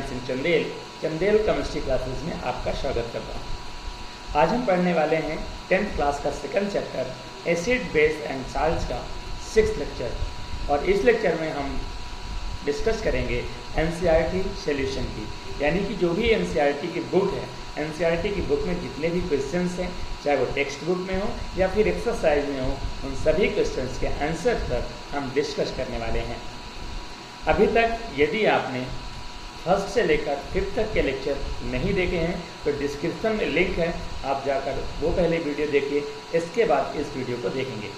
Singh Chandel chemistry classes में आपका स्वागत करता हूँ। आज हम पढ़ने वाले हैं 10th क्लास का second chapter acid base and salts का 6th लेक्चर, और इस लेक्चर में हम डिस्कस करेंगे एनसीईआरटी सॉल्यूशन की, यानी कि जो भी एनसीईआरटी की बुक है, एनसीईआरटी की बुक में जितने भी क्वेश्चंस हैं, चाहे वो टेक्स्ट बुक में हो या फिर एक्सरसाइज में हो, उन सभी क्वेश्चंस के आंसर पर हम डिस्कस करने वाले हैं। अभी तक यदि आपने फर्स्ट से लेकर 5th तक के लेक्चर नहीं देखे हैं तो डिस्क्रिप्शन में लिंक है, आप जाकर वो पहले वीडियो देखिए, इसके बाद इस वीडियो को देखेंगे।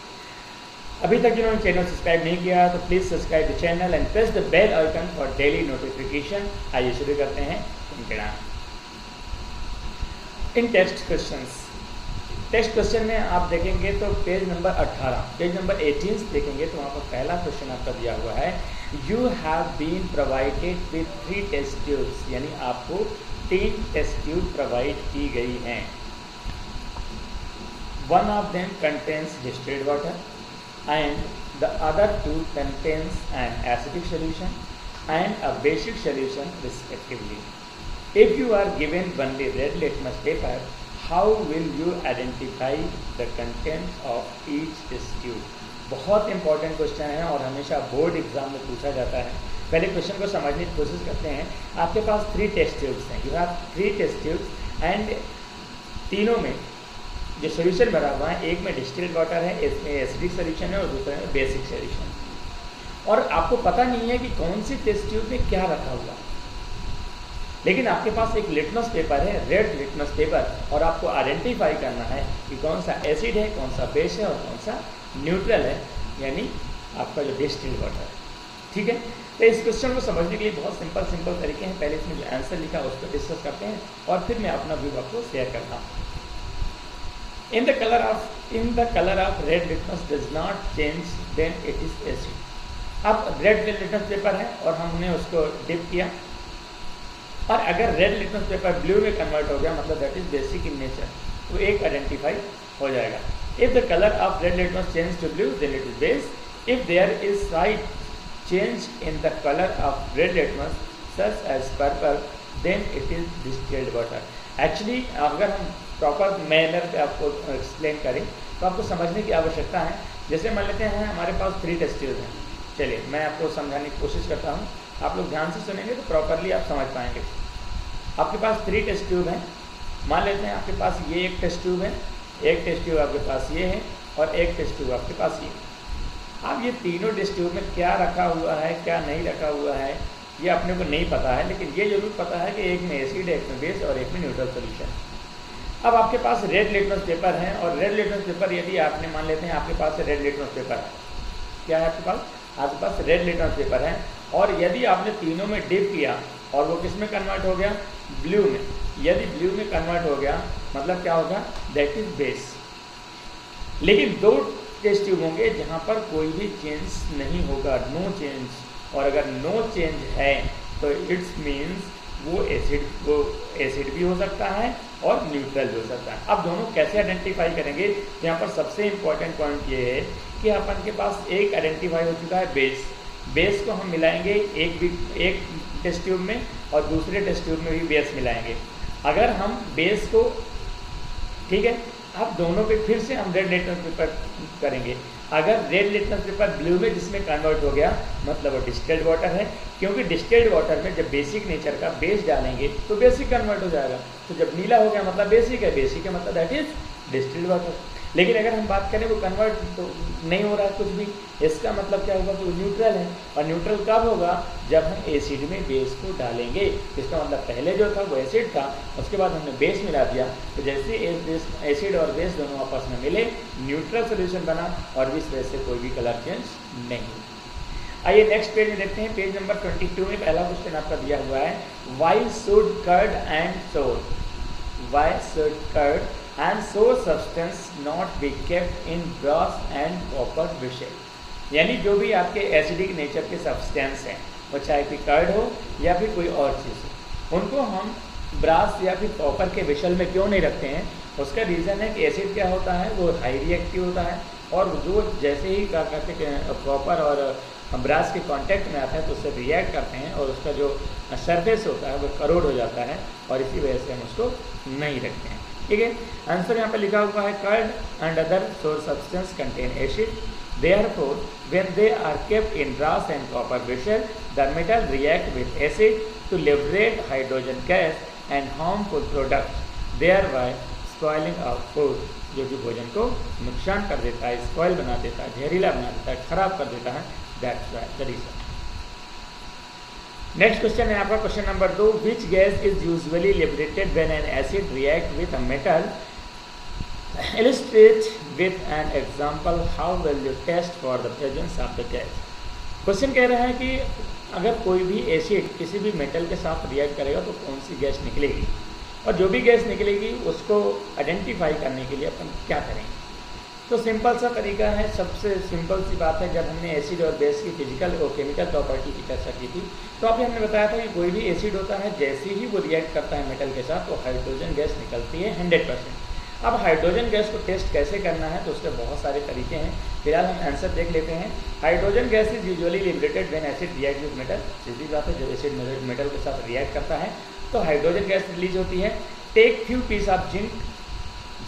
अभी तक जिन्होंने चैनल सब्सक्राइब नहीं किया तो please subscribe the channel and press the bell icon for daily notification. आइए शुरू करते हैं इन टेक्स्ट क्वेश्चंस। टेक्स्ट क्वेश्चन में आप देखेंगे तो पेज नंबर 18, पेज नंबर 18 देखेंगे तो वहाँ पर पहला क्वेश्चन आपका दिया हुआ है, you have been provided with 3 test tubes, यानी आपको 3 टेस्ट ट्यूब प्रोवाइड की गई हैं। One of them contains distilled water and the other 2 contains an acidic solution and a basic solution respectively. If you are given only red litmus paper, how will you identify the contents of each test tube? बहुत important question है और हमेशा board exam में पूछा जाता है। पहले question को समझने की कोशिश करते हैं। आपके पास 3 टेस्ट ट्यूब्स हैं, you have 3 test tubes and तीनों में जो सोल्यूशन भरा हुआ है, एक में डिस्टिल्ड वाटर है, इसमें एसिडिक सोल्यूशन है और दूसरे में बेसिक सोल्यूशन, और आपको पता नहीं है कि कौन सी टेस्ट ट्यूब में क्या रखा हुआ है। लेकिन आपके पास एक लिटमस पेपर है, रेड लिटमस पेपर, और आपको आइडेंटिफाई करना है कि कौन सा एसिड है, कौन सा बेस है और कौन सा न्यूट्रल है, यानी आपका जो डिस्टिल्ड वाटर है। ठीक है, तो इस क्वेश्चन को समझने के लिए बहुत सिंपल तरीके हैं। पहले इसमें जो आंसर लिखा है उस पर डिस्कस करते हैं और फिर मैं अपना व्यू आपको शेयर करता हूँ। In the color of red litmus does not change, then it is acid. अब रेड लिटमस पेपर है और हमने उसको डिप किया, और अगर रेड लिटमस पेपर ब्लू में कन्वर्ट हो गया मतलब that is basic in nature, तो एक आइडेंटिफाई हो जाएगा। If the colour of red litmus change to blue then it is base. If there is slight change in the colour of red litmus such as purple then it is distilled water. Actually अगर हम proper manner पे आपको explain करें तो आपको समझने की आवश्यकता है। जैसे मान लेते हैं हमारे पास 3 टेस्ट ट्यूब हैं, चलिए मैं आपको समझाने की कोशिश करता हूँ, आप लोग ध्यान से सुनेंगे तो प्रॉपरली आप समझ पाएंगे। आपके पास 3 टेस्ट ट्यूब हैं, मान लेते हैं आपके पास ये एक टेस्ट ट्यूब है, एक टेस्ट ट्यूब आपके पास ये है और एक टेस्ट ट्यूब आपके पास ये। अब ये तीनों टेस्ट ट्यूब में क्या रखा हुआ है, क्या नहीं रखा हुआ है, ये अपने को नहीं पता है, लेकिन ये जरूर पता है कि एक में एसिड है, एक में बेस और एक में न्यूट्रल सोल्यूशन। अब आपके पास रेड लिटमस पेपर है, और रेड लिटमस पेपर यदि आपने मान लेते हैं आपके पास रेड लिटमस पेपर है, क्या है आपके पास रेड लिटमस पेपर है, और यदि आपने तीनों में डिप किया और वो किस में कन्वर्ट हो गया, ब्लू में। यदि ब्लू में कन्वर्ट हो गया मतलब क्या होगा, दैट इज बेस। लेकिन 2 टेस्ट ट्यूब होंगे जहाँ पर कोई भी चेंज नहीं होगा, नो चेंज, और अगर नो चेंज है तो इट्स मीन्स वो एसिड भी हो सकता है और न्यूट्रल भी हो सकता है। अब दोनों कैसे आइडेंटिफाई करेंगे, यहाँ पर सबसे इम्पॉर्टेंट पॉइंट ये है कि अपन के पास एक आइडेंटिफाई हो चुका है बेस। बेस को हम मिलाएंगे एक टेस्ट ट्यूब में और दूसरे टेस्ट ट्यूब में भी बेस मिलाएंगे। अगर हम बेस को, ठीक है, अब दोनों पे फिर से हम रेड लिटमस पेपर करेंगे। अगर रेड लिटमस पेपर ब्लू में जिसमें कन्वर्ट हो गया मतलब वो डिस्टिल्ड वाटर है, क्योंकि डिस्टिल्ड वाटर में जब बेसिक नेचर का बेस डालेंगे तो बेसिक कन्वर्ट हो जाएगा। तो जब नीला हो गया मतलब बेसिक है मतलब दैट इज डिस्टिल्ड वाटर। लेकिन अगर हम बात करें वो कन्वर्ट तो नहीं हो रहा है कुछ भी, इसका मतलब क्या होगा कि वो न्यूट्रल है, और न्यूट्रल कब होगा, जब हम एसिड में बेस को डालेंगे। इसका मतलब पहले जो था वो एसिड था, उसके बाद हमने बेस मिला दिया, तो जैसे एसिड और बेस दोनों आपस में मिले न्यूट्रल सोल्यूशन बना, और इस वजह से कोई भी कलर चेंज नहीं। आइए नेक्स्ट पेज में देखते हैं, पेज नंबर 22 में पहला क्वेश्चन आपका दिया हुआ है, why should curd and sour, why should curd and sour substance not be kept in brass and copper vessel। यानी जो भी आपके एसिडिक नेचर के सब्सटेंस हैं, वो चाहे कि कर्ड हो या फिर कोई और चीज़ हो, उनको हम ब्रास या फिर कॉपर के वेसल में क्यों नहीं रखते हैं। उसका रीज़न है कि एसिड क्या होता है, वो हाई रिएक्टिव होता है, और जो जैसे ही क्या कहते हैं कॉपर और ब्रास के कांटेक्ट में आता है तो उससे रिएक्ट करते हैं और उसका जो सरफेस होता है वो करोड हो जाता है और इसी वजह से हम उसको नहीं रखते हैं। ठीक है, आंसर यहाँ पर लिखा हुआ है curd and other source substance contain acid, therefore when they are kept in brass and copper vessel the metal react with acid to liberate hydrogen gas and harmful products thereby spoiling of food, जो कि भोजन को नुकसान कर देता है, spoil बना देता है, जहरीला बना देता है, खराब कर देता है। That's why the reason. Next question है आपका question number 2, which gas is usually liberated when an acid react with a metal, illustrate with an example how will you test for the presence of the gas। Question कह रहा है कि अगर कोई भी acid किसी भी मेटल के साथ रिएक्ट करेगा तो कौन सी गैस निकलेगी, और जो भी गैस निकलेगी उसको आइडेंटिफाई करने के लिए अपन क्या करेंगे। तो सिंपल सा तरीका है, सबसे सिंपल सी बात है, जब हमने एसिड और बेस की फिजिकल और केमिकल प्रॉपर्टी की चर्चा की थी तो अभी हमने बताया था कि कोई भी एसिड होता है जैसे ही वो रिएक्ट करता है मेटल के साथ तो हाइड्रोजन गैस निकलती है 100%। अब हाइड्रोजन गैस को टेस्ट कैसे करना है तो उसके बहुत सारे तरीके हैं, फिलहाल हम आंसर देख लेते हैं। Hydrogen gas is usually liberated when acid react with metal, सीधी बात है, जब एसिड मेटल के साथ रिएक्ट करता है तो हाइड्रोजन गैस रिलीज होती है। Take few piece of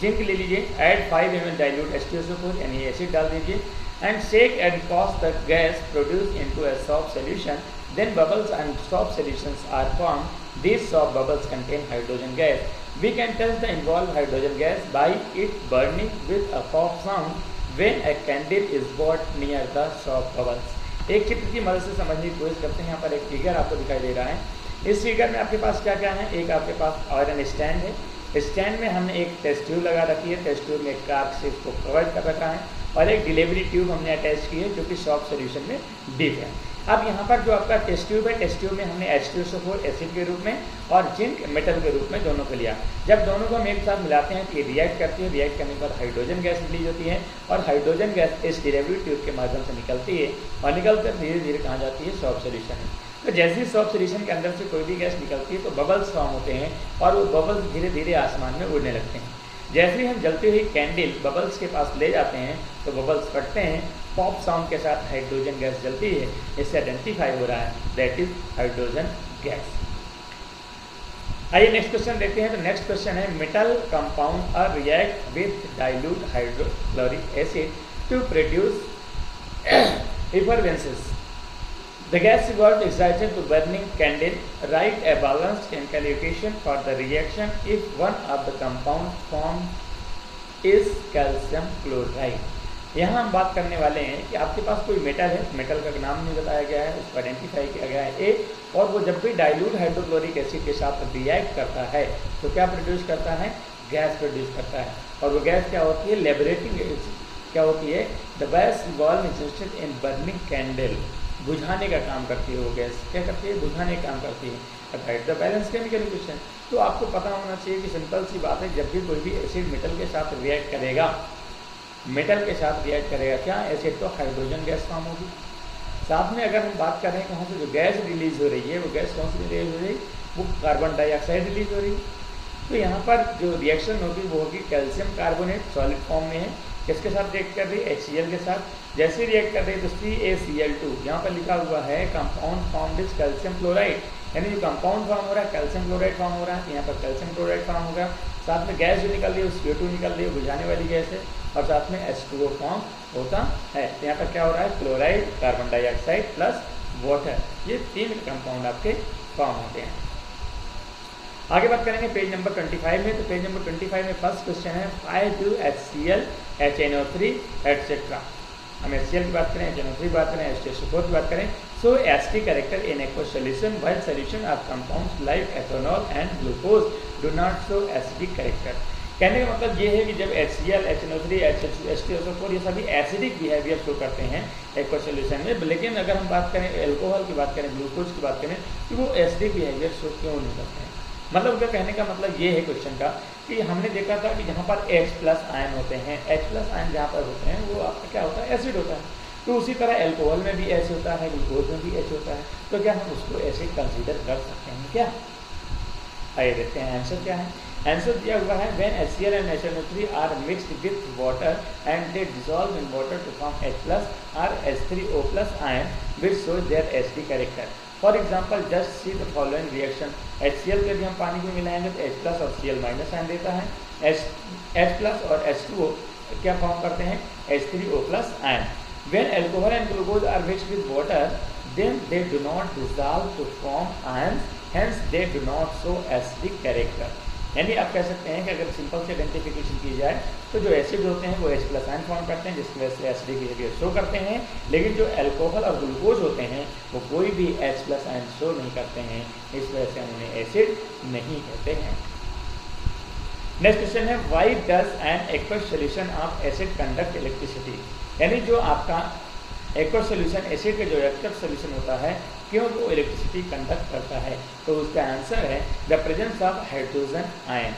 zinc ले लीजिए, ऐड 5 ml डाइल्यूट H2SO4 यानी एसिड डाल दीजिए and shake and toss the gas produce into a soft solution, then bubbles and soft solutions are form, these soft bubbles contain hydrogen gas। We can test the involved hydrogen gas by it burning with a pop sound when a candle is brought near the soft bubbles। एक चित्र की मदद से समझने की कोशिश करते हैं। यहाँ पर एक फिगर आपको दिखाई दे रहा है। इस फिगर में आपके पास क्या क्या है, एक आपके पास आयरन स्टैंड है, स्टैंड में हमने एक टेस्ट ट्यूब लगा रखी है, टेस्ट ट्यूब में एक कार्क से इसको कवर कर रखा है और एक डिलीवरी ट्यूब हमने अटैच की है जो कि सॉफ्ट सोल्यूशन में डीप है। अब यहाँ पर जो आपका टेस्ट ट्यूब है, टेस्ट ट्यूब में हमने H2SO4 एसिड के रूप में और जिंक मेटल के रूप में दोनों को लिया। जब दोनों को हम एक साथ मिलाते हैं तो ये रिएक्ट करती है, रिएक्ट करने के बाद हाइड्रोजन गैस रिलीज होती है और हाइड्रोजन गैस इस डिलीवरी ट्यूब के माध्यम से निकलती है और निकलकर धीरे धीरे कहाँ जाती है, सॉफ्ट सोल्यूशन में। तो जैसे ही सॉफ्ट सोल्यूशन के अंदर से कोई भी गैस निकलती है तो बबल्स फॉर्म होते हैं और वो बबल्स धीरे धीरे आसमान में उड़ने लगते हैं। जैसे ही हम जलती हुई कैंडल बबल्स के पास ले जाते हैं तो बबल्स फटते हैं, पॉप साउंड के साथ हाइड्रोजन गैस जलती है, इससे आइडेंटिफाई हो रहा है, दैट इज हाइड्रोजन गैस। आइए नेक्स्ट क्वेश्चन देखते हैं। तो नेक्स्ट क्वेश्चन है, metal compound are react with dilute hydrochloric acid to produce effervescences, the gas evolved excited to burning candle, write a balanced chemical equation for the reaction if one of the compound formed is calcium chloride। यहाँ हम बात करने वाले हैं कि आपके पास कोई metal है, मेटल का नाम नहीं बताया गया है, उसको आइडेंटिफाई किया गया है ए, और वो जब भी डाइल्यूट हाइड्रोक्लोरिक एसिड के साथ रिएक्ट करता है तो क्या प्रोड्यूस करता है, गैस प्रोड्यूस करता है। और वो गैस क्या होती है, लिबरेटिंग गैस क्या होती है, the gas evolve interested in burning candle, बुझाने का काम करती है। वो गैस क्या करती है, बुझाने का काम करती है। Right the balance chemical equation. तो आपको पता होना चाहिए कि सिंपल सी बात है, जब भी कोई भी एसिड मेटल के साथ रिएक्ट करेगा, मेटल के साथ रिएक्ट करेगा, क्या एसिड तो हाइड्रोजन गैस फॉर्म होगी। साथ में अगर हम बात करें कहाँ से जो गैस रिलीज हो रही है, वो गैस कौन सी रिलीज हो रही है, वो कार्बन डाइऑक्साइड रिलीज हो रही है। तो यहाँ पर जो रिएक्शन होगी वो होगी कैल्शियम कार्बोनेट सॉलिड फॉर्म में है, किसके साथ रिएक्ट कर रही है, HCl के साथ। जैसे रिएक्ट कर रही है तो CaCl2, यहाँ पर लिखा हुआ है compound form with calcium chloride, यानी जो कंपाउंड फॉर्म हो रहा है कैल्शियम क्लोराइड फॉर्म हो रहा है, यहाँ पर कैल्शियम क्लोराइड फॉर्म होगा। साथ में गैस जो निकल रही है वो CO2 निकल रही है, बुझाने वाली गैस है, और साथ में H2O फॉर्म होता है। तो यहाँ पर क्या हो रहा है, chloride, carbon dioxide plus water, ये 3 कंपाउंड आपके फॉर्म होते हैं। आगे बात करेंगे पेज नंबर 25 में। तो पेज नंबर 25 में फर्स्ट क्वेश्चन है, 5HCl HNO3 एटसेट्रा। हम HCl की बात करें, HNO3 की बात करें, H2SO4 की बात करें। So acidic character in aqueous solution while solution of compounds like ethanol and glucose do not show acidic character. कहने का मतलब ये है कि जब HCl HNO3 H2SO4 ये सभी एसिडिक बिहेवियर शो करते हैं एक्वस सोल्यूशन में, लेकिन अगर हम बात करें एल्कोहल की बात करें, ग्लूकोज की बात करें, तो वो एसिडिक बिहेवियर शो क्यों नहीं करते हैं। मतलब उनका कहने का मतलब ये है क्वेश्चन का कि हमने देखा था कि जहाँ पर H+ आयन होते हैं, H+ आयन जहाँ पर होते हैं वो आपका क्या होता है, एसिड होता है। तो उसी तरह एल्कोहल में भी H होता है, ग्लूकोज में भी H होता है, तो क्या हम उसको एसिड कंसीडर कर सकते हैं क्या। आइए देखते हैं आंसर क्या है। आंसर दिया हुआ है when HCl and HNO3 are mixed with water and they dissolve in water to form H+ और H3O+ ion which show their acidic character. For example just see the following reaction, HCl के भी हम पानी में मिलाएंगे तो H+ और Cl- ion देता है, H+ और H2O क्या फॉर्म करते हैं, H3O+ ion. When alcohol and glucose are mixed with water, then they do not dissolve to form ions, hence they do not show acidic character। यानी आप कह सकते हैं कि अगर सिंपल से आइडेंटिफिकेशन की जाए तो जो एसिड होते हैं वो H+ आयन फॉर्म करते हैं जिसकी वजह से एसिडिक बिहेवियर शो करते हैं, लेकिन जो अल्कोहल और ग्लूकोज होते हैं वो कोई भी H+ आयन शो नहीं करते हैं, इस वजह से हम उन्हें एसिड नहीं कहते हैं। नेक्स्ट क्वेश्चन है why does an aqueous solution of acid conduct electricity. यानी जो आपका एक्वस सॉल्यूशन एसिड का जो एक्वस सॉल्यूशन होता है क्यों वो इलेक्ट्रिसिटी कंडक्ट करता है, तो उसका आंसर है the presence of hydrogen ion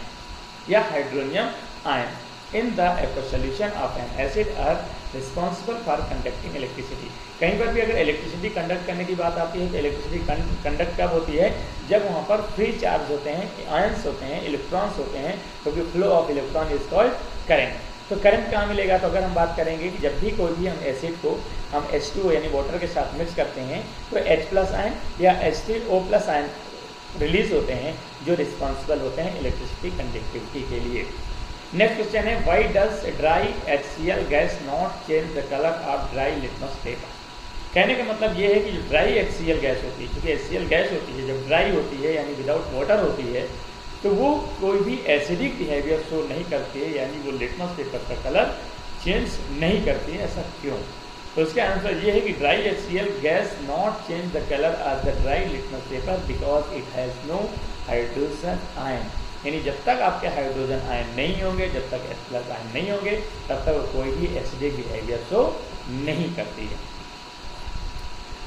या hydronium ion in the aqueous solution of an acid are responsible for conducting electricity. कहीं पर भी अगर इलेक्ट्रिसिटी कंडक्ट करने की बात आती है तो इलेक्ट्रिसिटी कंडक्ट कब होती है, जब वहाँ पर फ्री चार्ज होते हैं, आयंस होते हैं, इलेक्ट्रॉन्स होते हैं, क्योंकि flow of electron is called current. तो करंट कहाँ मिलेगा, तो अगर हम बात करेंगे कि जब भी कोई भी हम एसिड को हम H2O यानी वाटर के साथ मिक्स करते हैं तो H+ आयन या H3O+ आयन रिलीज होते हैं जो रिस्पॉन्सिबल होते हैं इलेक्ट्रिसिटी कंडक्टिविटी के लिए। नेक्स्ट क्वेश्चन है why does dry HCl gas not change the colour of dry litmus paper. कहने का मतलब ये है कि जो ड्राई HCl गैस होती है, क्योंकि HCl गैस होती है जब ड्राई होती है यानी विदाउट वाटर होती है तो वो कोई भी एसिडिक बिहेवियर शो नहीं करती है, यानी वो लिटमस पेपर का कलर चेंज नहीं करती है। ऐसा क्यों, तो इसका आंसर ये है कि dry HCl gas not change the colour of the dry litmus paper because it has no hydrogen ion. यानी जब तक आपके हाइड्रोजन आयन नहीं होंगे, जब तक H+ आयन नहीं होंगे, तब तक वो कोई भी एसिडिक बिहेवियर शो नहीं करती है।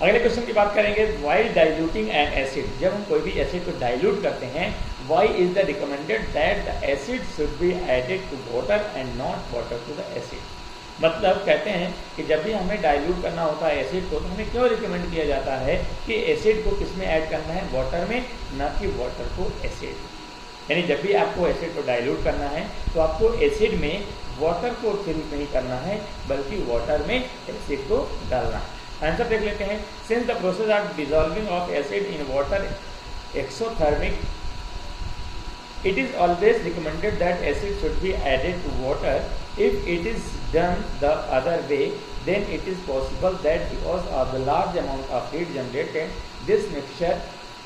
अगले क्वेश्चन की बात करेंगे व्हाइल डाइल्यूटिंग एन एसिड। जब हम कोई भी एसिड को डाइल्यूट करते हैं, why is the recommended that the acid should be added to water and not water to the acid. मतलब कहते हैं कि जब भी हमें डाइल्यूट करना होता है एसिड को, तो हमें क्यों रिकमेंड किया जाता है कि एसिड को किस में ऐड करना है, वाटर में, ना कि वाटर को एसिड। यानी जब भी आपको एसिड को डाइल्यूट करना है तो आपको एसिड में वाटर को फिल नहीं करना है, बल्कि वाटर में एसिड को डालना है। आंसर देख लेते हैं। Since the process of dissolving of acid in water exothermic, it is always recommended that acid should be added to water. If it is done the other way, then it is possible that because of the large amount of heat generated, this mixture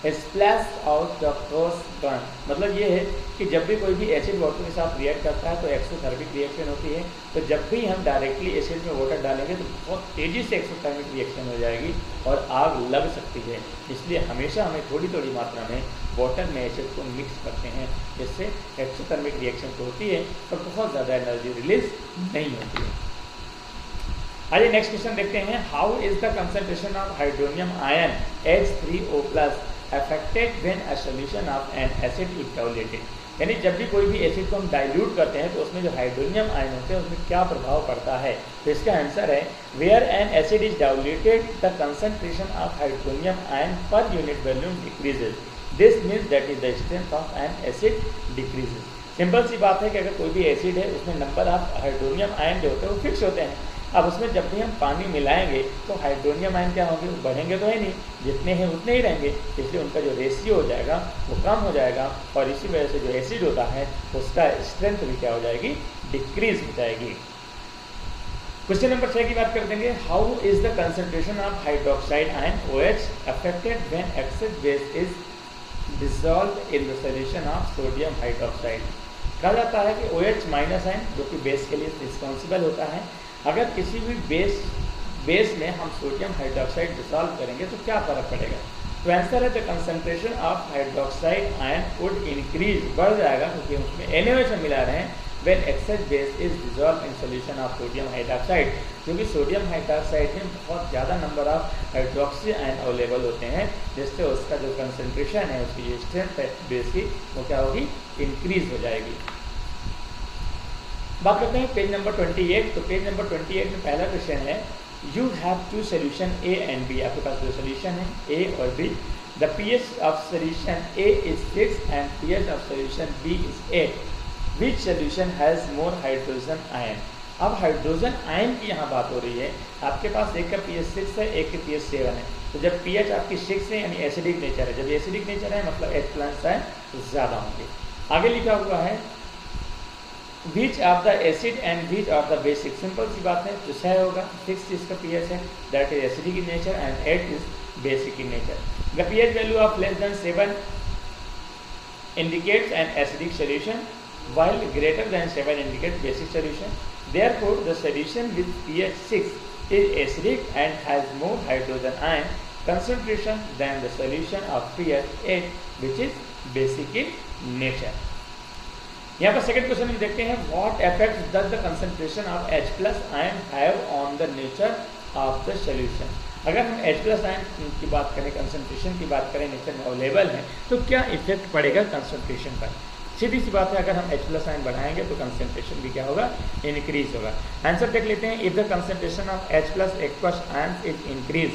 splash out the cross burn. मतलब ये है कि जब भी कोई भी acid water के साथ रिएक्ट करता है तो एक्सोथर्मिक रिएक्शन होती है, तो जब भी हम डायरेक्टली एसिड में वाटर डालेंगे तो बहुत तेज़ी से एक्सोथर्मिक रिएक्शन हो जाएगी और आग लग सकती है। इसलिए हमेशा हमें थोड़ी थोड़ी मात्रा में वाटर में एसिड को मिक्स करते हैं, जिससे एक्सोथर्मिक रिएक्शन तो होती है पर बहुत ज़्यादा एनर्जी रिलीज नहीं होती है। आइए नेक्स्ट क्वेश्चन देखते हैं। How is the concentration of hydronium ion H3O+ affected when a solution of an acid is diluted। यानी जब भी कोई भी एसिड को हम डाइल्यूट करते हैं तो उसमें जो हाइड्रोनियम आयन होते हैं उसमें क्या प्रभाव पड़ता है, तो इसका आंसर है where an acid is diluted the concentration of hydronium ion per unit volume decreases, this means that is the strength of an acid decreases. Simple सी बात है कि अगर कोई भी एसिड है उसमें नंबर ऑफ हाइड्रोनियम आयन जो होते हैं वो फिक्स होते हैं। अब उसमें जब भी हम पानी मिलाएंगे तो हाइड्रोनियम आयन क्या होंगे, वो बढ़ेंगे तो है नहीं, जितने हैं उतने ही रहेंगे, इसलिए उनका जो रेशियो हो जाएगा वो कम हो जाएगा और इसी वजह से जो एसिड होता है उसका स्ट्रेंथ भी क्या हो जाएगी, डिक्रीज हो जाएगी। क्वेश्चन नंबर 6 की बात कर देंगे। How is the concentration of hydroxide ion OH affected when excess base is dissolved in the solution of sodium hydroxide. कहा जाता है कि OH- आयन जो कि बेस के लिए रिस्पॉन्सिबल होता है, अगर किसी भी बेस में हम सोडियम हाइड्रोक्साइड डिसॉल्व करेंगे तो क्या फर्क पड़ेगा, तो आंसर है the concentration of hydroxide ion would increase, बढ़ जाएगा क्योंकि उसमें NaOH मिला रहे हैं when excess base is dissolve in solution of sodium hydroxide, क्योंकि सोडियम हाइड्रोक्साइड में बहुत ज़्यादा number of hydroxy ion available होते हैं, जिससे उसका जो कंसंट्रेशन है, उसकी जो स्ट्रेंथ है बेस की, वो क्या होगी, इंक्रीज हो जाएगी। बात करते हैं पेज नंबर 28। तो पेज नंबर 28 में पहला क्वेश्चन है you have two solution A and B। आपके पास दो सोल्यूशन है A और B। The pH of solution A is 6 and pH of solution B is 8. Which solution has more hydrogen ion? अब hydrogen ion की यहाँ बात हो रही है। आपके पास एक का pH 6 है, एक का pH 7 है। तो जब pH आपकी 6 है यानी एसिडिक नेचर है, जब एसिडिक नेचर है मतलब H प्लस आयन ज़्यादा होंगे। आगे लिखा हुआ है which of the acid and which of the basic. Simple सी बात है, जो 6 होगा 6 जिसका pH है that is acidic in nature and 8 is basic in nature. The pH value of less than 7 indicates an acidic solution while greater than 7 indicates basic solution. Therefore, the solution with pH 6 is acidic and has more hydrogen ion concentration than the solution of pH 8 which is basic in nature. यहाँ पर second question में देखते हैं what effect does the concentration of H plus ion have on the nature of the solution. अगर हम H plus ion की बात करें, कंसंट्रेशन की बात करें, नेचर में अवेलेबल है, तो क्या इफेक्ट पड़ेगा कंसंट्रेशन पर? सीधी सी बात है, अगर हम H प्लस आयन बढ़ाएंगे तो कंसंट्रेशन भी क्या होगा, इंक्रीज होगा। आंसर देख लेते हैं। If the concentration of H plus aqueous ion is increase,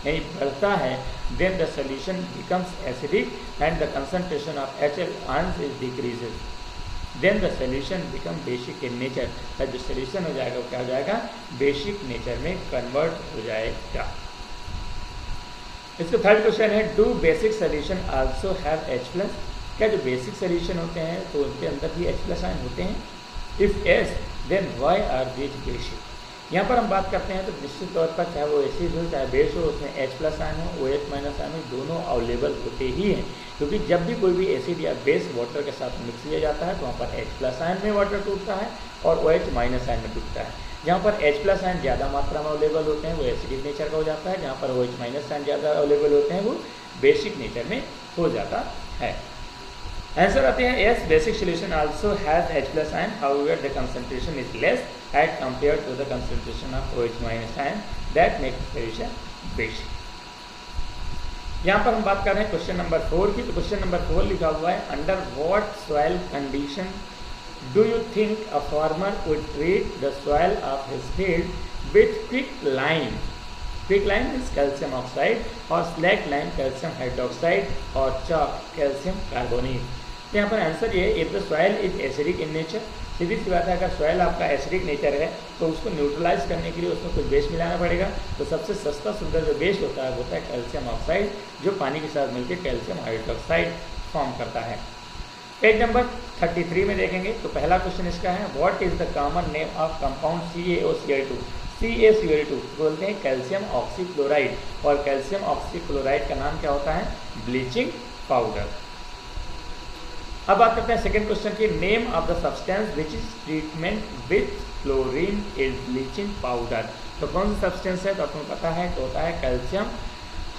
यानी बढ़ता है, then the solution becomes acidic and the concentration of HL ion is decreases, then the solution become basic in nature. तो जो solution हो जाएगा वो क्या हो जाएगा, बेसिक नेचर में कन्वर्ट हो जाएगा। इसका थर्ड क्वेश्चन है do basic solution also have H plus. क्या जो बेसिक सॉल्यूशन होते हैं तो उनके अंदर भी H प्लस आयन होते हैं? If yes then why are these basic. यहाँ पर हम बात करते हैं तो निश्चित तौर पर चाहे वो एसिड हो चाहे बेस हो, उसमें H प्लस आयन हो, OH माइनस आयन हो, दोनों अवेलेबल होते ही हैं। क्योंकि जब भी कोई भी एसिड या बेस वाटर के साथ मिक्स किया जाता है तो वहाँ पर H प्लस आयन में वाटर टूटता है और OH माइनस आयन में टूटता है। जहाँ पर H प्लस आयन ज़्यादा मात्रा में अवेलेबल होते हैं वो एसिडिक नेचर का हो जाता है, जहाँ पर OH माइनस आयन ज़्यादा अवेलेबल होते हैं वो बेसिक नेचर में हो जाता है। आंसर आते हैं yes basic solution also has H plus ion, however the concentration is less at compare to the concentration of OH minus ion that makes solution basic. यहाँ पर हम बात कर रहे हैं क्वेश्चन नंबर 4 की। तो क्वेश्चन नंबर 4 लिखा हुआ है under what soil condition do you think a farmer would treat the soil of his field with quicklime. Quicklime is calcium oxide और स्लैक लाइन कैल्शियम हाइड्रोक्साइड और चॉक कैल्शियम कार्बोनेट। तो यहाँ पर answer ये if the soil is acidic in nature. सीधी सी बात है, अगर सॉइल आपका एसिडिक नेचर है तो उसको न्यूट्रलाइज करने के लिए उसमें कुछ बेस मिलाना पड़ेगा। तो सबसे सस्ता सुंदर जो बेस होता है वो होता है कैल्शियम ऑक्साइड, जो पानी के साथ मिलकर कैल्शियम हाइड्रोक्साइड फॉर्म करता है। पेज नंबर 33 में देखेंगे तो पहला क्वेश्चन इसका है what is the common name of compound CaOCl2। CaCl2 बोलते हैं कैल्शियम ऑक्सीक्लोराइड, और कैल्शियम ऑक्सीक्लोराइड का नाम क्या होता है, ब्लीचिंग पाउडर। अब बात करते हैं सेकंड क्वेश्चन की, name of the substance which is treatment with chlorine is bleaching powder. तो कौन सा सब्सटेंस है, तो आपको पता है तो होता है calcium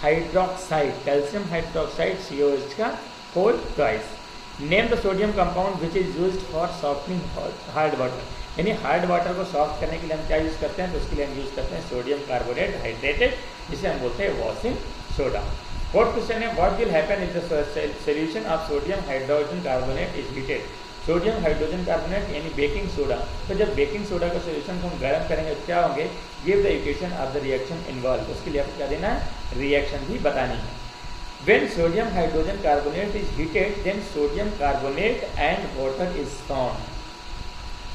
hydroxide. Calcium hydroxide COH का whole twice. Name the sodium compound which is used for softening hard water, यानी हार्ड वाटर को सॉफ्ट करने के लिए हम क्या यूज़ करते हैं, तो उसके लिए हम यूज़ करते हैं सोडियम कार्बोनेट हाइड्रेटेड, जिसे हम बोलते हैं वॉशिंग सोडा। फोर्थ क्वेश्चन है what will happen if the solution of sodium hydrogen carbonate is heated. Sodium hydrogen carbonate यानी बेकिंग सोडा। तो जब बेकिंग सोडा का सोल्यूशन को हम गर्म करेंगे तो क्या होंगे, give the equation of the reaction involve. उसके लिए आपको क्या देना है, रिएक्शन भी बतानी है। When sodium hydrogen carbonate is heated, then sodium carbonate and water is formed।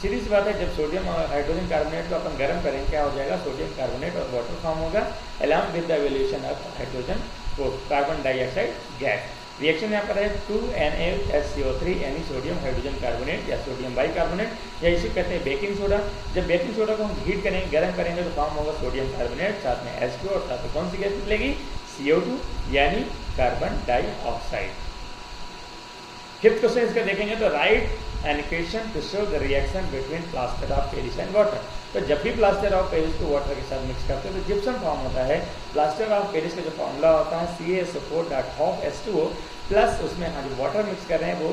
सीधी सी बात है, जब सोडियम और हाइड्रोजन कार्बोनेट को अपन गर्म करेंगे क्या हो जाएगा, सोडियम कार्बोनेट और वाटर फॉर्म होगा along with the evolution of hydrogen को कार्बन डाइऑक्साइड गैस। रिएक्शन यहाँ पर है 2NaHCO3 यानी सोडियम हाइड्रोजन कार्बोनेट या सोडियम बाइकार्बोनेट या इसे कहते हैं बेकिंग सोडा। जब बेकिंग सोडा को हम हीट करेंगे, गर्म करेंगे तो फॉर्म होगा सोडियम कार्बोनेट, साथ में H2 और साथ में कौन सी गैस निकलेगी, CO2 यानी कार्बन डाइऑक्साइड। फिफ्थ क्वेश्चन इसका देखेंगे तो right an equation two show the reaction between plaster of Paris and water. तो जब भी प्लास्टर ऑफ पेरिस को वाटर के साथ मिक्स करते हैं तो जिप्सम फॉर्म होता है। प्लास्टर ऑफ पेरिस का जो फॉर्मूला होता है CaSO4.2H2O प्लस उसमें हम जो वाटर मिक्स कर रहे हैं वो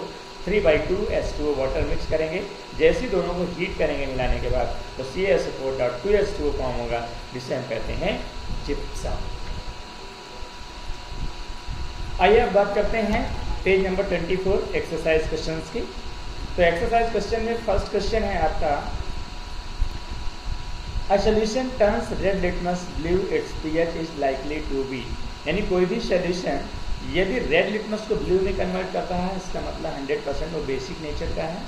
3/2 H2O वाटर मिक्स करेंगे। जैसे ही दोनों को हीट करेंगे मिलाने के बाद तो CaSO4.2H2O फॉर्म होगा, जिसे हम कहते हैं जिप्सम। आइए अब बात करते हैं पेज नंबर 24 एक्सरसाइज क्वेश्चंस की। तो एक्सरसाइज क्वेश्चन में फर्स्ट क्वेश्चन है आपका, a solution turns red litmus blue, it's pH is likely to be. यानी कोई भी सॉल्यूशन यदि रेड लिटमस को ब्लू में कन्वर्ट करता है, इसका मतलब 100% वो बेसिक नेचर का है,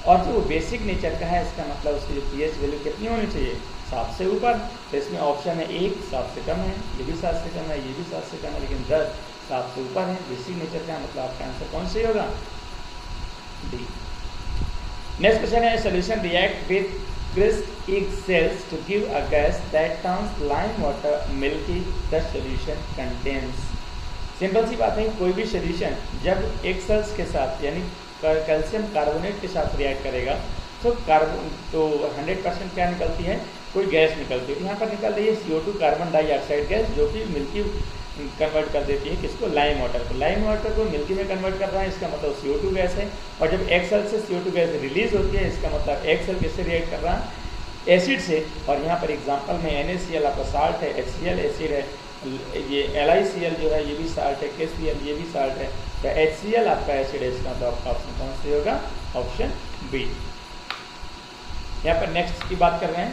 और जो वो बेसिक नेचर का है इसका मतलब उसकी जो pH वैल्यू कितनी होनी चाहिए, 7 से ऊपर। तो इसमें ऑप्शन है 1 7 से कम है, ये भी 7 से कम है, ये भी 7 से कम है, लेकिन 10 7 से ऊपर है, बेसिक नेचर का, मतलब आपका आंसर कौन सही होगा, डी। नेक्स्ट क्वेश्चन है, solution react with crisp egg cells to give a gas that turns lime water milky, the solution contains। Simple सी बात है, कोई भी सोल्यूशन जब एग सेल्स के साथ यानी कैल्शियम कार्बोनेट के साथ रिएक्ट करेगा तो 100% क्या निकलती है, कोई गैस निकलती है। यहाँ पर निकल रही है CO2 कार्बन डाइऑक्साइड गैस, जो कि मिल्की कन्वर्ट कर देती है किसको, लाइम वाटर को। लाइम वाटर को मिल्की में कन्वर्ट कर रहा है, इसका मतलब CO2 गैस है। और जब एग सेल से CO2 गैस रिलीज होती है, इसका मतलब एग सेल किससे रिएक्ट कर रहा है, एसिड से। और यहाँ पर एग्जांपल में NaCl आपका साल्ट है, HCl एसिड है, ये LiCl जो है ये भी साल्ट है, KCl ये भी साल्ट है, तो HCl आपका एसिड है, इसका मतलब आपका ऑप्शन कौन सा होगा, ऑप्शन बी। यहाँ पर नेक्स्ट की बात कर रहे हैं,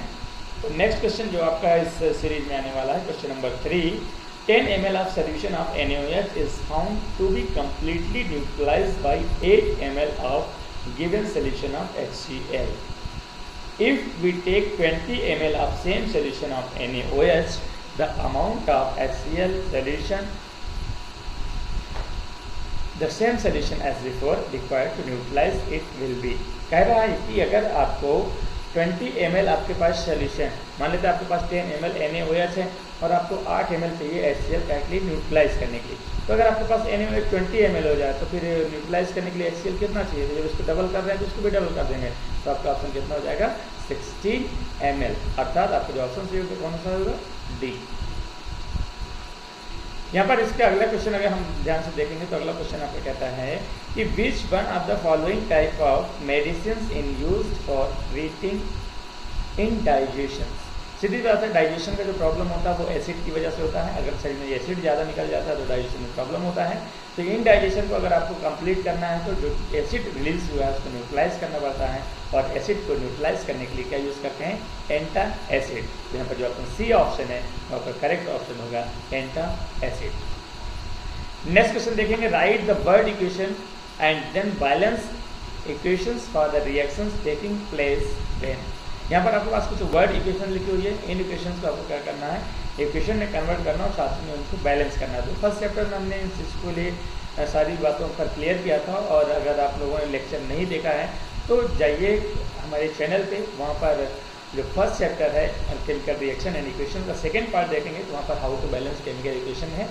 तो नेक्स्ट क्वेश्चन जो आपका इस सीरीज में आने वाला है, question number 3, 10 ml of solution of NaOH is found to be completely neutralized by 8 ml of given solution of HCl. If we take 20 ml of same solution of NaOH, the amount of HCl solution, the same solution as before required to neutralize it will be। कह रहा है कि अगर आपको 20 ml आपके पास solution, मान लेते हैं आपके पास 10 ml NaOH है और आपको 8 ml चाहिए HCl कैटली न्यूट्रलाइज करने के लिए। तो अगर आपके पास NaOH 20 ml हो जाए तो फिर न्यूट्रलाइज करने के लिए HCl कितना चाहिए, तो जब इसको डबल कर रहे हैं तो इसको भी डबल कर देंगे, तो आपका ऑप्शन कितना हो जाएगा, 16 ml। अर्थात आपका जो ऑप्शन चाहिए कौन सा होगा, डी। यहाँ पर इसका अगला क्वेश्चन अगर हम ध्यान से देखेंगे तो अगला क्वेश्चन आपको कहता है कि which one of the following type of medicine in used for treating indigestion. सीधी बात है, डाइजेशन का जो प्रॉब्लम होता है वो एसिड की वजह से होता है। अगर शरीर में एसिड ज़्यादा निकल जाता है तो डाइजेशन में प्रॉब्लम होता है। तो इनडाइजेशन को अगर आपको कंप्लीट करना है तो जो एसिड रिलीज हुआ है उसको न्यूट्रलाइज करना पड़ता है, और एसिड को न्यूट्रलाइज करने के लिए क्या यूज़ करते हैं, एंटा एसिड। यहाँ पर जो ऑप्शन सी ऑप्शन है वहाँ पर करेक्ट ऑप्शन होगा एंटा एसिड। नेक्स्ट क्वेश्चन देखेंगे, write the word equation and then balance equations for the reactions taking place when. यहाँ पर आपके पास कुछ वर्ड इक्वेशन लिखी हुई है, इन इक्वेशंस को आपको क्या करना है, इक्वेशन में कन्वर्ट करना और साथ में उनको बैलेंस करना। तो फर्स्ट चैप्टर में हमने इन चीज़ को लिए सारी बातों पर क्लियर किया था, और अगर आप लोगों ने लेक्चर नहीं देखा है तो जाइए हमारे चैनल पे, वहाँ पर जो फर्स्ट चैप्टर है केमिकल रिएक्शन एंड इक्वेशन का सेकेंड पार्ट देखेंगे तो वहाँ पर how to balance chemical equation है,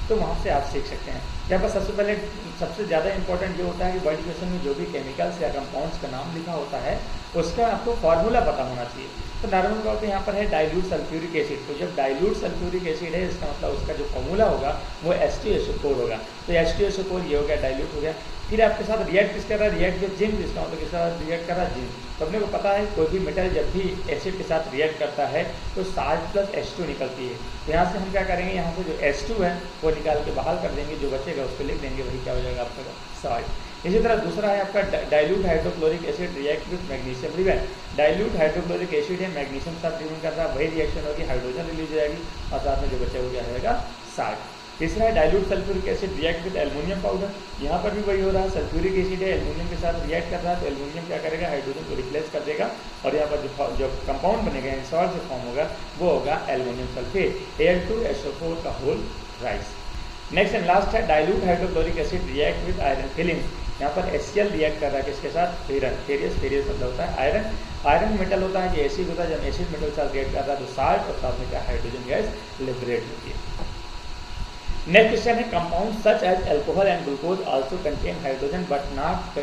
तो वहाँ से आप सीख सकते हैं। यहाँ पर सबसे पहले सबसे ज़्यादा इंपॉर्टेंट ये होता है कि वर्ड इक्वेशन में जो भी केमिकल्स या कंपाउंड्स का नाम लिखा होता है उसका आपको फॉर्मूला पता होना चाहिए। तो नॉर्मल तौर पे यहाँ पर है डाइल्यूट सल्फ्यूरिक एसिड, तो जब डाइल्यूट सल्फ्यूरिक एसिड है इसका मतलब उसका जो फॉर्मूला होगा वो H2SO4 होगा। तो H2SO4 ये हो गया, डाइल्यूट हो गया। फिर आपके साथ रिएक्ट किस कर रहा है, रिएक्ट विद जिंक, जिसका मतलब किसका रिएक्ट कर रहा है, जिंक। तो अपने को पता है कोई भी मेटल जब भी एसिड के साथ रिएक्ट करता है तो साल्ट प्लस H2 निकलती है। तो यहाँ से हम क्या करेंगे, यहाँ से जो H2 है वो निकाल के बाहर कर देंगे, जो बचेगा उसको लिख देंगे, वही क्या हो जाएगा आपका साल्ट। इसी तरह दूसरा है आपका dilute hydrochloric acid react with magnesium riven. Dilute hydrochloric acid है, मैग्नीशियम के साथ रिवेन कर रहा है, वही रिएक्शन होगी, हाइड्रोजन रिलीज हो जाएगी और साथ में जो बचा वो क्या रहेगा, साल्ट। तीसरा है dilute sulphuric acid react with aluminium powder. यहाँ पर भी वही हो रहा है, सल्फ्यूरिक एसिड है, एल्युमिनियम के साथ रिएक्ट कर रहा है, तो एल्युमिनियम क्या करेगा, हाइड्रोजन को रिप्लेस कर देगा, और यहाँ पर जो कंपाउंड बनेगा सॉल्ट से फॉर्म होगा वो होगा एल्युमिनियम सल्फेट, Al2SO4 का होल राइस। नेक्स्ट एंड लास्ट है dilute hydrochloric acid react with iron filings. यहाँ पर HCl रिएक्ट कर रहा है किसके साथ, फेरस। फेरियस मतलब होता है आयरन। आयरन मेटल होता है, जो एसिड होता है, जब एसिड मेटल के साथ रिएक्ट कर रहा है तो साल्ट, और साथ में क्या, हाइड्रोजन गैस लिबरेट होती है। नेक्स्ट क्वेश्चन है, compound such as alcohol and glucose also contain hydrogen but not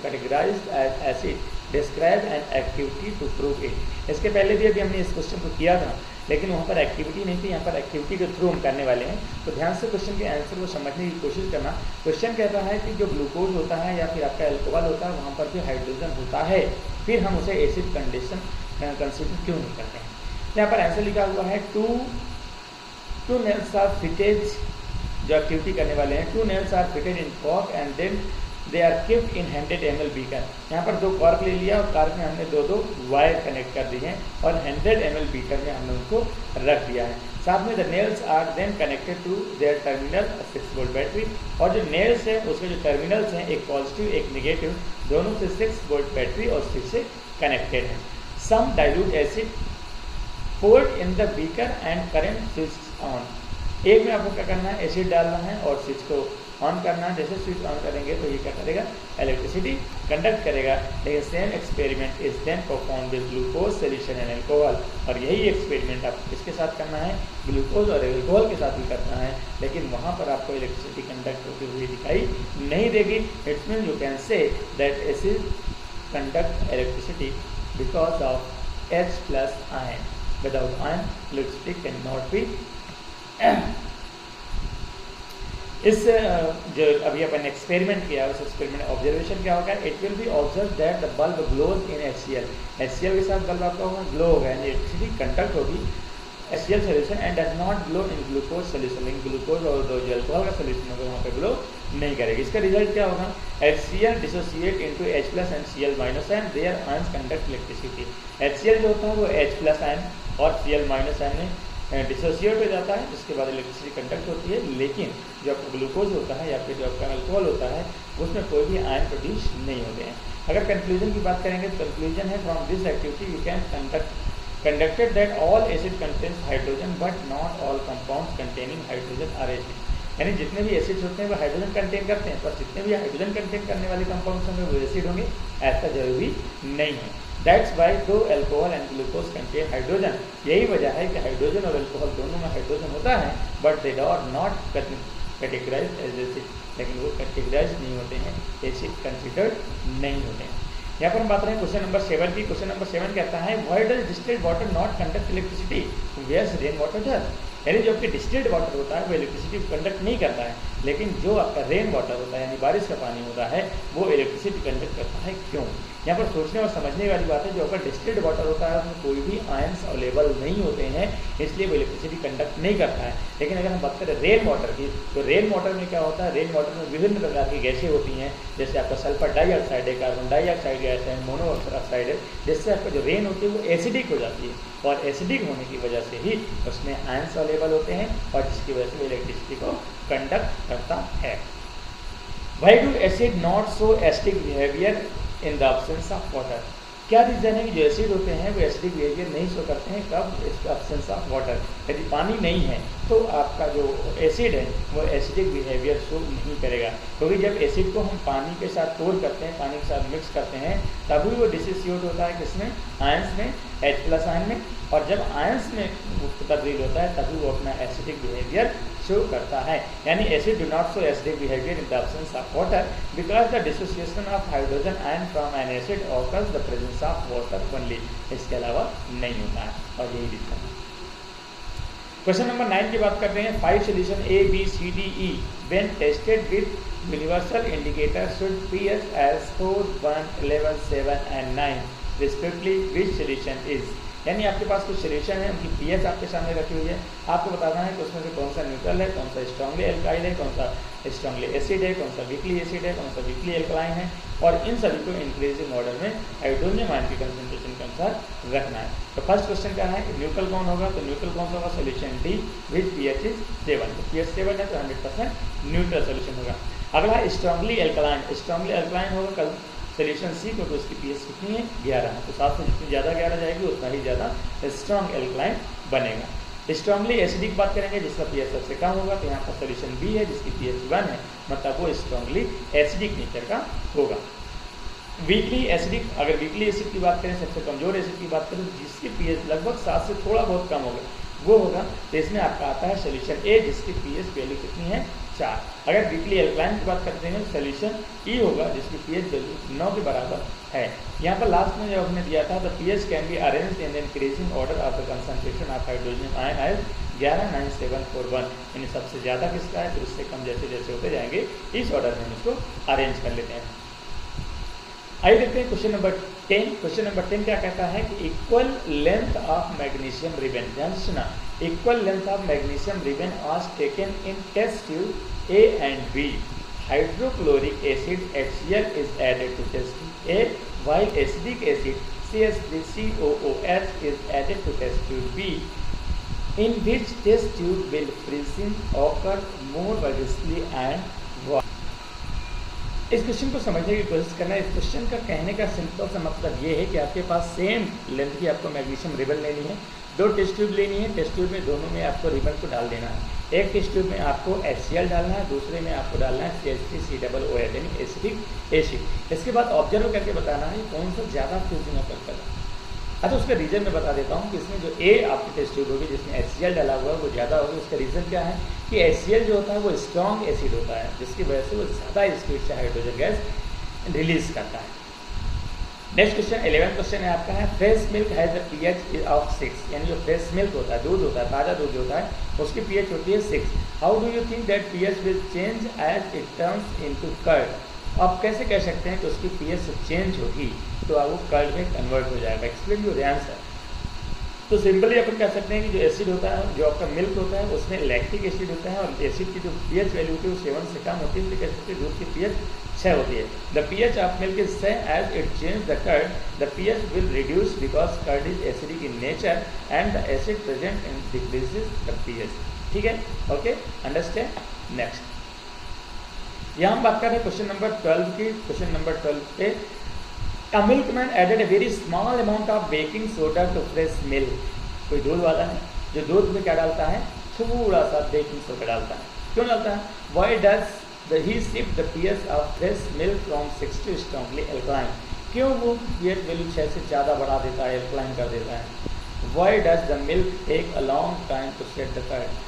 categorized as acid, describe an activity to prove it. इसके पहले भी अभी हमने इस क्वेश्चन को किया था, लेकिन वहाँ पर एक्टिविटी नहीं थी, यहाँ पर एक्टिविटी के थ्रू हम करने वाले हैं। तो ध्यान से क्वेश्चन के आंसर को समझने की कोशिश करना। क्वेश्चन कहता है कि जो ग्लूकोज होता है या फिर आपका अल्कोहल होता है वहाँ पर भी हाइड्रोजन होता है, फिर हम उसे एसिड कंडीशन कंसिडर क्यों नहीं करते हैं। यहाँ पर आंसर लिखा हुआ है, टू नेल्स आर फिटेड, जो एक्टिविटी करने वाले हैं, 2 nails are fitted in cork and then they are kept in 100 ml beaker. यहाँ पर 2 कॉर्क ले लिया और कॉर्क में हमने 2 वायर कनेक्ट कर दिए हैं और 100 ml बीकर में हमने उनको रख दिया है। साथ में the nails are then connected to their terminal 6 volt battery, और जो नेल्स है उसके जो टर्मिनल्स हैं एक पॉजिटिव एक नेगेटिव दोनों से 6 वोल्ट बैटरी और स्विच से कनेक्टेड है। Some dilute acid poured in the beaker and current switch on. एक में आपको क्या करना है, एसिड डालना है और स्विच को ऑन करना है। जैसे स्विच ऑन करेंगे तो ये क्या करेगा, इलेक्ट्रिसिटी कंडक्ट करेगा। लेकिन same experiment is then perform with glucose solution and alcohol, और यही एक्सपेरिमेंट आपको किसके साथ करना है, ग्लूकोज और अल्कोहल के साथ भी करना है, लेकिन वहाँ पर आपको इलेक्ट्रिसिटी कंडक्ट होती हुई दिखाई नहीं देगी। It's mean you can say that acid conduct electricity because of H+ ion. Without ion electricity can not be. इस जो अभी अपन एक्सपेरिमेंट किया उस एक्सपेरिमेंट ऑब्जर्वेशन क्या होगा, it will be observe that the bulb glows in HCl। HCl के साथ bulb आपका होगा ग्लो होगा, यानी इलेक्ट्रिसिटी कंडक्ट होगी HCl solution and does not glow in glucose solution. लेकिन ग्लूकोज और जो अल्कोहल का सोल्यूशन होगा वहाँ पे ग्लो नहीं करेगी। इसका रिजल्ट क्या होगा, HCl dissociate into H+ and Cl- ion, their ions conduct electricity. HCl जो होता है वो H+ आयन और Cl- आयन में डिसोसिएट हो जाता है, जिसके बाद इलेक्ट्रिसिटी कंडक्ट होती है। लेकिन जो आपका ग्लूकोज होता है या फिर जो आपका अल्कोहल होता है उसमें कोई भी आयन प्रोड्यूस नहीं होते हैं। अगर कंक्लूजन की बात करेंगे तो कंक्लूजन है from this activity you can conducted that all acid contains hydrogen but not all compounds containing hydrogen are acid. यानी जितने भी एसिड्स होते हैं वो हाइड्रोजन कंटेन करते हैं, पर जितने भी हाइड्रोजन कंटेन करने वाले कंपाउंड्स होंगे वो एसिड होंगे, ऐसा जरूरी नहीं है। दैट्स वाई दो alcohol and glucose contain hydrogen, यही वजह है कि हाइड्रोजन और अल्कोहल दोनों में हाइड्रोजन होता है, but they are not categorized as acid, लेकिन वो कैटेगराइज नहीं होते हैं, एसिड कंसिडर्ड नहीं होते हैं। यहाँ पर हम बात रहे हैं क्वेश्चन नंबर 7 की। क्वेश्चन नंबर 7 कहता है why does distilled water not conduct electricity whereas rain water does. यानी जो आपके डिस्टिल्ड वाटर होता है वो इलेक्ट्रिसिटी कंडक्ट नहीं करता है, लेकिन जो आपका रेन वाटर होता है यानी बारिश का पानी होता है वो इलेक्ट्रिसिटी कंडक्ट करता है। क्यों? यहाँ पर सोचने और समझने वाली बात है, जो आपका डिस्टिल्ड वाटर होता है उसमें कोई भी आयंस अवेलेबल नहीं होते हैं, इसलिए वो इलेक्ट्रिसिटी कंडक्ट नहीं करता है। लेकिन अगर हम बात करें रेन वाटर की, तो रेन वाटर में क्या होता है, रेन वाटर में विभिन्न प्रकार की गैसें होती हैं, जैसे आपका सल्फर डाइऑक्साइड है, कार्बन डाइऑक्साइड गैस है, मोनोऑक्साइड है, जिससे आपका जो रेन होती है वो एसिडिक हो जाती है, और एसिडिक होने की वजह से ही उसमें आयंस अवेलेबल होते हैं, और जिसकी वजह से वो इलेक्ट्रिसिटी को कंडक्ट करता है। Why do acid not show acidic behavior in the absence of water? क्या रीज़न है कि जो एसिड होते हैं वो एसिडिक बिहेवियर नहीं शो करते हैं, कब? Absence of water. यदि पानी नहीं है तो आपका जो एसिड है वो एसिडिक बिहेवियर शो नहीं करेगा, क्योंकि जब एसिड को हम पानी के साथ तोड़ करते हैं, पानी के साथ मिक्स करते हैं, तभी वो डिसोसिएट होता है किसमें, आयंस में, H+ आयन में, और जब आयंस में तब्दील होता है तभी वो अपना एसिडिक बिहेवियर शो करता है। यानी acid do not show acidic behaviour in the absence of water because the dissociation of hydrogen ion from N acid occurs the presence of water only. इसके अलावा नहीं होता है, और यही रीजन है। क्वेश्चन नंबर 9 की बात करते हैं। 5 solution A, B, C, D, E when tested with universal indicator should PS as 4, 1, 11, 7 and 9 respectively which solution is। यानी आपके पास कुछ सोल्यूशन है, उनकी पीएच आपके सामने रखी हुई है, आपको बताना है कि उसमें से कौन सा न्यूट्रल है, कौन सा स्ट्रांगली एल्काइल है, कौन सा स्ट्रांगली एसिड है, कौन सा वीकली एसिड है, कौन सा वीकली एल्कलाइन है, और इन सभी को इंक्रीजिंग ऑर्डर में हाइड्रोजन आयन की कंसंट्रेशन के अनुसार रखना है। तो फर्स्ट क्वेश्चन क्या है, न्यूट्रल कौन होगा, तो न्यूट्रल कौन सा होगा, solution D which pH is 7। तो पीएच 7 है तो 100% न्यूट्रल सोल्यूशन होगा। अगला स्ट्रांगली एल्कलाइन, स्ट्रांगली एल्कलाइन होगा कल सोल्यूशन सी, क्योंकि उसकी पीएच कितनी है, 11 है, तो साथ में जितनी ज़्यादा 11 जाएगी उतना ही ज़्यादा स्ट्रॉन्ग एल्कलाइन बनेगा। स्ट्रांगली एसिडिक की बात करेंगे जिसका पीएच सबसे कम होगा, तो यहाँ पर सोल्यूशन बी है जिसकी पीएच 1 है, मतलब वो स्ट्रांगली एसिडिक नेचर का होगा। वीकली एसिडिक, अगर वीकली एसिड की बात करें, सबसे कमजोर एसिड की बात करें, जिसकी पीएच लगभग 7 से थोड़ा बहुत कम होगा, वो होगा, तो इसमें आपका आता है सोल्यूशन ए जिसकी पीएच वैल्यू कितनी है, 4। अगर वीकली एल्कलाइन की बात करते हैं सोल्यूशन ई होगा जिसकी पीएच वैल्यू 9 के बराबर है। यहाँ पर लास्ट में जो हमने दिया था, the pH can be arranged in the increasing order of the concentration of hydrogen ion as 11, 9, 7, 4, 1, यानी सबसे ज़्यादा किसका है, फिर उससे कम जैसे जैसे होते जाएंगे इस ऑर्डर में हम इसको अरेंज कर लेते हैं। आइए देखते हैं क्वेश्चन नंबर 10। क्वेश्चन नंबर 10 क्या कहता है कि equal length of magnesium ribbon, ध्यान से सुना, equal length of magnesium ribbon was taken in test tube A and B. Hydrochloric acid HCl is added to test tube A, while acidic acid CH3COOH is added to test tube B. in which test tube will freezing occur more vigorously and why? इस question को समझने की कोशिश करना है। इस question का कहने का सिंपल सा मतलब ये है कि आपके पास सेम लेंथ की आपको मैग्नीशियम रिबन लेनी है, 2 टेस्ट ट्यूब लेनी है, टेस्ट ट्यूब में दोनों में आपको रिबन को डाल देना है। एक टेस्ट ट्यूब में आपको HCl डालना है, दूसरे में आपको डालना है CH3COOH यानी एसिटिक एसिड। इसके बाद ऑब्जर्व करके बताना है कौन सा ज़्यादा फ्यूजिंग अकर कर रहा है। अच्छा, उसका रीज़न मैं बता देता हूँ कि इसमें जो ए आपकी टेस्ट ट्यूब होगी जिसमें HCl डाला हुआ है वो ज़्यादा होगी। उसका रीज़न क्या है कि HCl जो होता है वो स्ट्रॉन्ग एसिड होता है, जिसकी वजह से वो ज़्यादा स्पीड से हाइड्रोजन गैस रिलीज करता है। नेक्स्ट क्वेश्चन 11 क्वेश्चन है आपका है, fresh milk has the pH of 6, यानी जो फ्रेश मिल्क होता है, दूध होता है, ताज़ा दूध होता है, उसकी pH होती है 6। How do you think that pH will change as it turns into curd. आप कैसे कह सकते हैं कि उसकी pH चेंज होगी तो वो कर्ड में कन्वर्ट हो जाएगा। Explain your answer. तो सिंपली अपन कह सकते हैं कि जो एसिड होता है, जो आपका मिल्क होता है, उसमें लैक्टिक एसिड होता है और एसिड की जो pH वैल्यू होती है वो 7 से कम होती है, इसलिए कह सकते हैं दूध की pH 6 होती है। The pH of milk is 6 as it change the curd, the pH will reduce because curd is acidic in nature and the acid present in decreases the pH। ठीक है, ओके, अंडरस्टैंड। नेक्स्ट यहाँ हम बात कर रहे हैं question number 12 की। Question number 12 पे A milkman added a very small amount of baking soda to fresh milk। कोई दूध वाला है जो दूध में क्या डालता है, थोड़ा सा बेकिंग सोडा डालता है। क्यों डालता है? Why does he shift the pH of fresh milk from 6 to strongly alkaline? क्यों वो pH वैल्यू 6 से ज़्यादा बढ़ा देता है, एल्कलाइन कर देता है? Why does the milk take a long time to set the curd?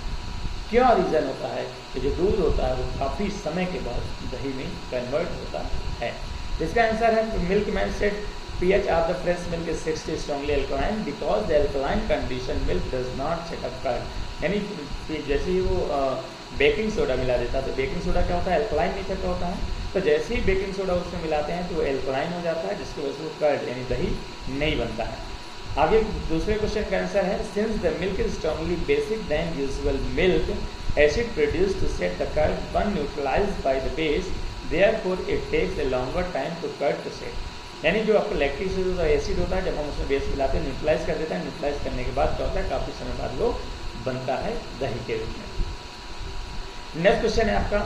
क्या रीज़न होता है कि जो दूध होता है वो काफ़ी समय के बाद दही में कन्वर्ट होता है? इसका आंसर है milkman set pH of the fresh milk is 6 to strongly alkaline because the alkaline condition milk does not set up curd. यानी जैसे ही वो बेकिंग सोडा मिला देता है तो बेकिंग सोडा क्या होता है, एल्कलाइन नेचर का होता है, तो जैसे ही बेकिंग सोडा उसमें मिलाते हैं तो वो एल्कलाइन हो जाता है, जिसकी वजह से वो कर्ड यानी दही नहीं बनता है। आगे दूसरे क्वेश्चन का आंसर है, since the milk is strongly basic then usual milk acid produce to set the curd one neutralized by the base therefore it takes a longer time to curd to set। यानी जो आपका lactic acid होता है जब हम उसमें base मिलाते हैं न्यूट्रलाइज कर देते हैं, न्यूट्रलाइज करने के बाद क्या होता है काफ़ी समय बाद वो बनता है दही के रूप में। नेक्स्ट क्वेश्चन है आपका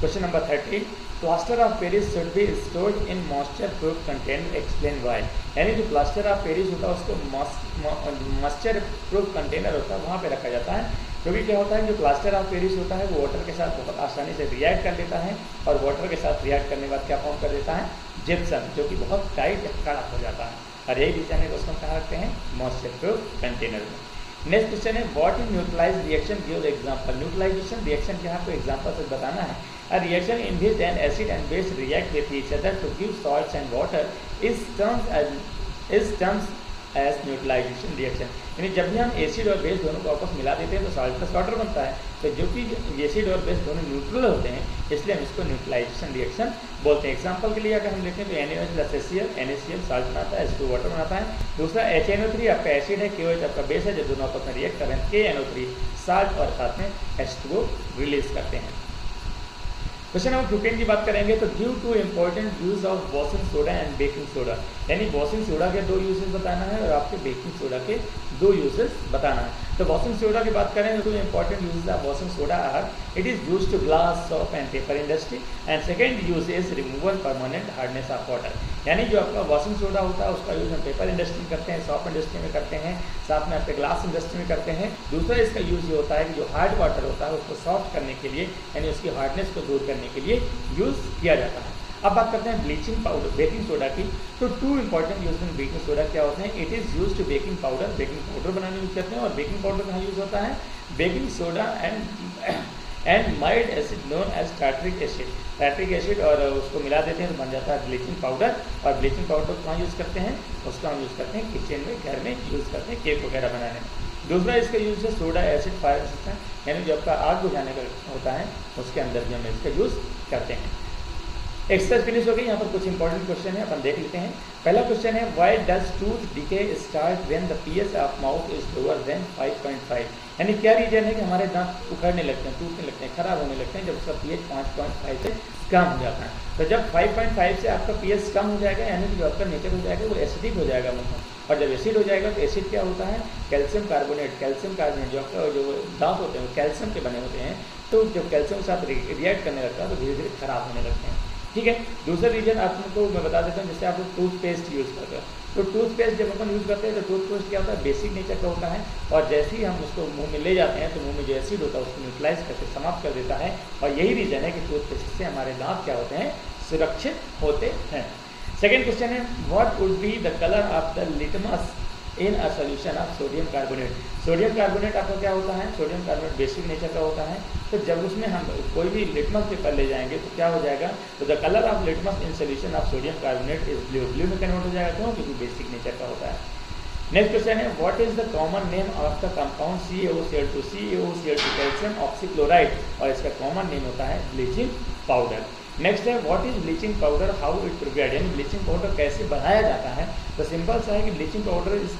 question number 13, plaster of Paris should be stored in moisture proof container, explain why. यानी जो प्लास्टर ऑफ पेरिस होता है उसको मॉइस्चर प्रूफ कंटेनर होता है वहाँ पे रखा जाता है, क्योंकि क्या होता है जो प्लास्टर ऑफ पेरिस होता है वो वाटर के साथ बहुत आसानी से रिएक्ट कर देता है और वाटर के साथ रिएक्ट करने के बाद क्या फॉर्म कर देता है, जिप्सम, जो कि बहुत टाइट कड़ा हो जाता है, और यही रीजन है कि उसको कहा रखते हैं मॉइस्चर प्रूफ कंटेनर में। नेक्स्ट क्वेश्चन है, what is neutralize reaction, give example. Neutralization reaction के यहाँ पे एग्जांपल से बताना है। A reaction in which an acid and base react with each other to give salts and water is termed as neutralization reaction. यानी जब भी हम एसिड और बेस दोनों को आपस मिला देते हैं तो साल्ट प्लस वाटर बनता है, तो जो कि एसिड और बेस दोनों न्यूट्रल होते हैं इसलिए हम इसको न्यूट्रलाइजेशन रिएक्शन बोलते हैं। एग्जांपल के लिए अगर हम देखें तो NaOH प्लस NaCl साल्ट बनाता है, H2 वाटर बनाता है, दूसरा HNO3 आपका एसिड है, KOH आपका बेस है, जब दोनों आपस में रिएक्ट कर रहे हैं KNO3 साल्ट और साथ में H2O रिलीज करते हैं। क्वेश्चन नंबर 15 की बात करेंगे तो give two important use of washing soda and baking soda. यानी वॉशिंग सोडा के 2 यूजेस बताना है और आपके बेकिंग सोडा के 2 यूजेस बताना है। तो वॉशिंग सोडा की बात करें तो important uses of washing soda are, it is use to glass, soap and paper industry, and second use is removal permanent hardness of water. यानी जो आपका वॉशिंग सोडा होता है उसका यूज हम पेपर इंडस्ट्री में करते हैं, सॉप इंडस्ट्री में करते हैं, साथ में आपके ग्लास इंडस्ट्री में करते हैं। दूसरा इसका यूज ये होता है कि जो हार्ड वाटर होता है उसको सॉफ्ट करने के लिए यानी उसकी हार्डनेस को दूर करने के लिए यूज किया जाता है। अब बात करते हैं ब्लीचिंग पाउडर, बेकिंग सोडा की। तो 2 इंपॉर्टेंट यूज में बेकिंग सोडा क्या होते हैं, it is use to baking powder, baking powder बनाने में यूज करते हैं, और बेकिंग पाउडर कहाँ यूज होता है, baking soda and mild acid known as tartaric acid. Tartaric acid और उसको मिला देते हैं तो बन जाता है ब्लीचिंग पाउडर, और ब्लीचिंग पाउडर कहाँ यूज़ करते हैं, उसका हम यूज़ करते हैं किचन में, घर में यूज़ करते हैं केक वगैरह बनाने में। दूसरा इसका यूज़ है सोडा एसिड फायर सिस्टम, यानी जो आपका आग बुझाने का होता है उसके अंदर भी हम इसका यूज़ करते हैं। एक्सरसाइज फिनिश हो गई। यहाँ पर कुछ इंपॉर्टेंट क्वेश्चन है, अपन देख लेते हैं। पहला क्वेश्चन है, why does tooth decay start when the pH of mouth is lower than 5.5। यानी क्या रीजन है कि हमारे दांत उखड़ने लगते हैं, टूटने लगते हैं, खराब होने लगते हैं जब उसका pH 5.5 से कम हो जाता है। तो जब 5.5 से आपका pH कम हो जाएगा, यानी कि जो आपका नेचर हो जाएगा वो एसिडिक हो जाएगा मुँह, और जब एसिड हो जाएगा तो एसिड क्या होता है, कैल्शियम कार्बोनेट जो आपका जो दांत होते हैं वो कैल्शियम के बने होते हैं, तो जब कैल्शियम के साथ रिएक्ट करने लगता है तो धीरे धीरे खराब होने लगते हैं। ठीक है, दूसरा रीजन आपको मैं बता देता हूँ, जैसे आप लोग टूथपेस्ट यूज़ करते हो, तो टूथपेस्ट जब अपन यूज़ करते हैं तो टूथपेस्ट क्या होता है, बेसिक नेचर का होता है, और जैसे ही हम उसको मुंह में ले जाते हैं तो मुंह में जो एसिड होता है उसको न्यूट्रलाइज करके समाप्त कर देता है, और यही रीज़न है कि टूथपेस्ट से हमारे दांत क्या होते हैं, सुरक्षित होते हैं। सेकेंड क्वेश्चन है, what would be the colour of the litmus in a solution of sodium carbonate. Sodium carbonate आपका क्या होता है, सोडियम कार्बोनेट बेसिक नेचर का होता है, तो जब उसमें हम कोई भी लिटमस पेपर ले जाएंगे तो क्या हो जाएगा, तो the colour of litmus in solution of sodium carbonate is blue, blue में कन्वर्ट हो जाएगा, क्यों, क्योंकि बेसिक नेचर का होता है। नेक्स्ट क्वेश्चन है, what is the common name of the compound CaOCl2, CaOCl2 calcium oxychloride, और इसका कॉमन नेम होता है ब्लीचिंग पाउडर। नेक्स्ट है, what is bleaching powder, how it prepared, यानी ब्लीचिंग पाउडर कैसे बनाया जाता है। तो सिंपल सा है कि bleaching powder is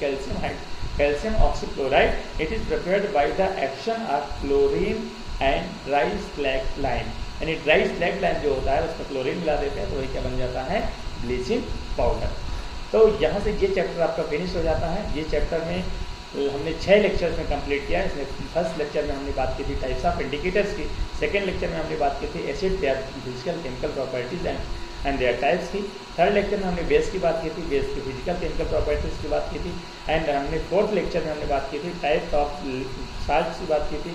calcium oxychloride, it is prepared by the action of chlorine and dry slag lime, यानी ड्राई स्लैग लाइम जो होता है उसमें क्लोरीन मिला देते हैं तो वही क्या बन जाता है, ब्लीचिंग पाउडर। तो यहाँ से ये चैप्टर आपका फिनिश हो जाता है। ये चैप्टर में हमने 6 लेक्चर्स में कंप्लीट किया। इसमें फर्स्ट लेक्चर में हमने बात की थी टाइप्स ऑफ इंडिकेटर्स की, सेकेंड लेक्चर में हमने बात की थी acid their physical chemical properties and there types की, थर्ड लेक्चर में हमने बेस की बात की थी, बेस की फिजिकल केमिकल प्रॉपर्टीज की बात की थी, एंड हमने फोर्थ लेक्चर में हमने बात की थी टाइप्स ऑफ साल्ट्स की बात की थी,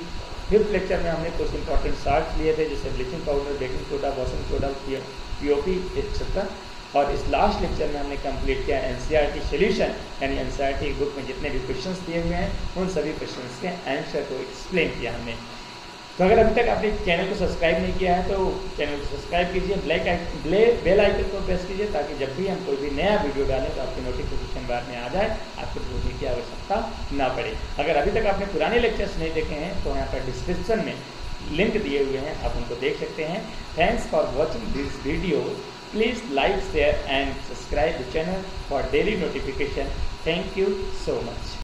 फिफ्थ लेक्चर में हमने कुछ इंपॉर्टेंट साल्ट्स लिए थे जैसे bleaching powder, baking soda, washing soda, POP etcetera, और इस लास्ट लेक्चर में हमने कंप्लीट किया NCERT सोल्यूशन, यानी NCERT बुक में जितने भी क्वेश्चंस दिए हुए हैं उन सभी क्वेश्चंस के आंसर को एक्सप्लेन किया हमने। तो अगर अभी तक आपने चैनल को सब्सक्राइब नहीं किया है तो चैनल को सब्सक्राइब कीजिए, बेल आइकन को प्रेस कीजिए, ताकि जब भी हम कोई भी नया वीडियो डालें तो आपके नोटिफिकेशन बार में आ जाए, आपको ढूंढने की आवश्यकता ना पड़े। अगर अभी तक आपने पुराने लेक्चर्स नहीं देखे हैं तो यहाँ पर डिस्क्रिप्शन में लिंक दिए हुए हैं, आप उनको देख सकते हैं। Thanks for watching this video, please like, share and subscribe the channel for daily notification. Thank you so much.